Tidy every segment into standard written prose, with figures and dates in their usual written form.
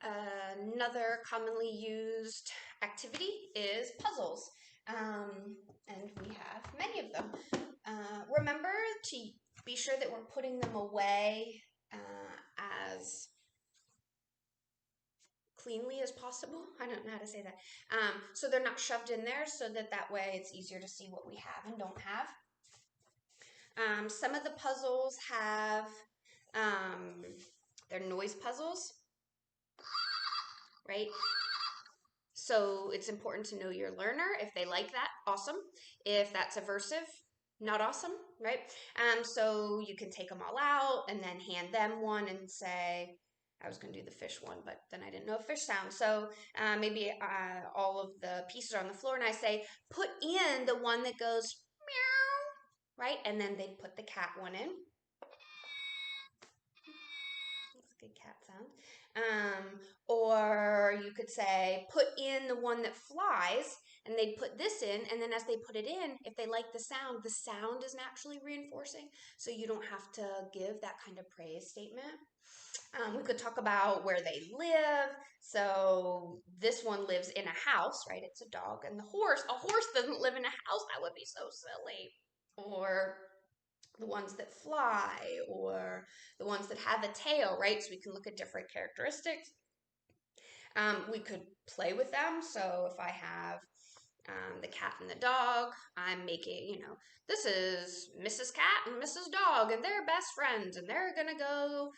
Another commonly used activity is puzzles, and we have many of them. Remember to be sure that we're putting them away as cleanly as possible. I don't know how to say that. So they're not shoved in there, so that way it's easier to see what we have and don't have. Some of the puzzles have they're noise puzzles, right? So it's important to know your learner. If they like that, awesome. If that's aversive, not awesome, right? So you can take them all out and then hand them one and say, I was going to do the fish one, but then I didn't know a fish sound. So maybe all of the pieces are on the floor and I say, put in the one that goes meow, right? And then they put the cat one in. That's a good cat sound. Or you could say, put in the one that flies, and they'd put this in, and then as they put it in, if they like the sound is naturally reinforcing, so you don't have to give that kind of praise statement. We could talk about where they live. So this one lives in a house, right? It's a dog. And a horse doesn't live in a house. That would be so silly. Or the ones that fly, or the ones that have a tail, right? So we can look at different characteristics. We could play with them. So if I have the cat and the dog, I'm making, this is Mrs. Cat and Mrs. Dog, and they're best friends, and they're gonna go,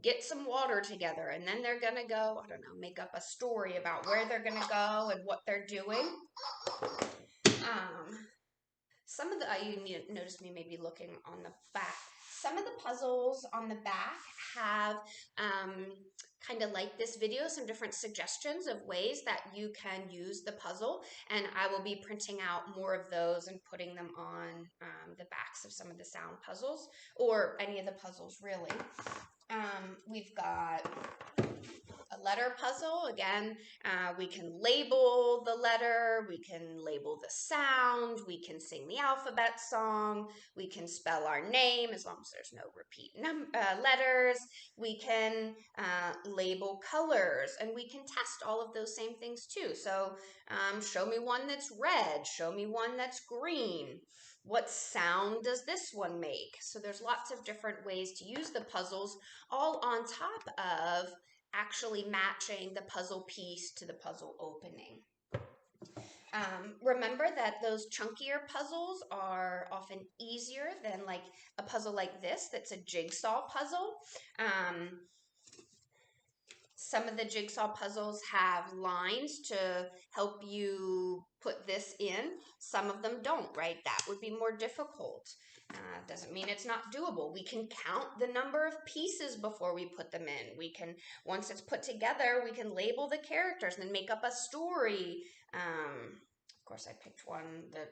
get some water together, and then they're gonna go, I don't know, make up a story about where they're gonna go and what they're doing. Some of the, you notice me maybe looking on the back. Some of the puzzles on the back have kind of like this video, some different suggestions of ways that you can use the puzzle. And I will be printing out more of those and putting them on the backs of some of the sound puzzles, or any of the puzzles really. We've got a letter puzzle. Again, we can label the letter, we can label the sound, we can sing the alphabet song, we can spell our name as long as there's no repeat letters, we can label colors, and we can test all of those same things too. So show me one that's red, show me one that's green. What sound does this one make? So there's lots of different ways to use the puzzles, all on top of actually matching the puzzle piece to the puzzle opening. Remember that those chunkier puzzles are often easier than like a puzzle like this that's a jigsaw puzzle. Some of the jigsaw puzzles have lines to help you put this in. Some of them don't, right? That would be more difficult. Doesn't mean it's not doable. We can count the number of pieces before we put them in. We can, once it's put together, we can label the characters and make up a story. Of course, I picked one that,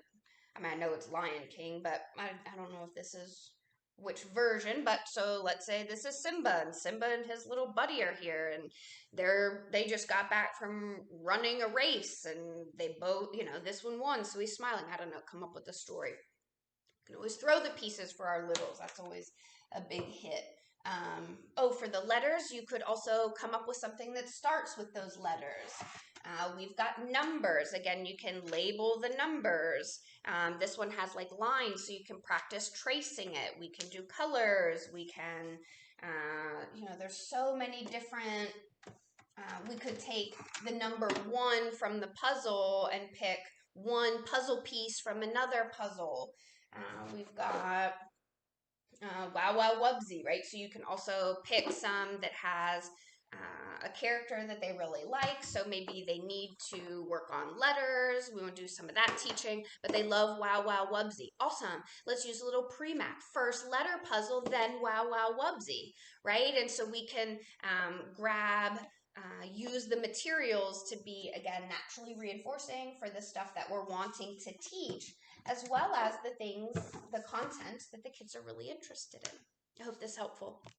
I know it's Lion King, but I don't know if this is which version, but so let's say this is Simba, and Simba and his little buddy are here, and they just got back from running a race, and they both, this one won, so he's smiling. I don't know, come up with a story. You can always throw the pieces for our littles. That's always a big hit. For the letters, you could also come up with something that starts with those letters. We've got numbers. Again, you can label the numbers. This one has like lines, so you can practice tracing it. We can do colors. We can, there's so many different, we could take the number 1 from the puzzle and pick one puzzle piece from another puzzle. We've got Wow Wow Wubsy, right? So you can also pick some that has a character that they really like. So maybe they need to work on letters. We want to do some of that teaching, but they love Wow Wow Wubsy. Awesome. Let's use a little pre-map. First letter puzzle, then Wow Wow Wubsy, right? And so we can use the materials to be, again, naturally reinforcing for the stuff that we're wanting to teach, as well as the content that the kids are really interested in. I hope this is helpful.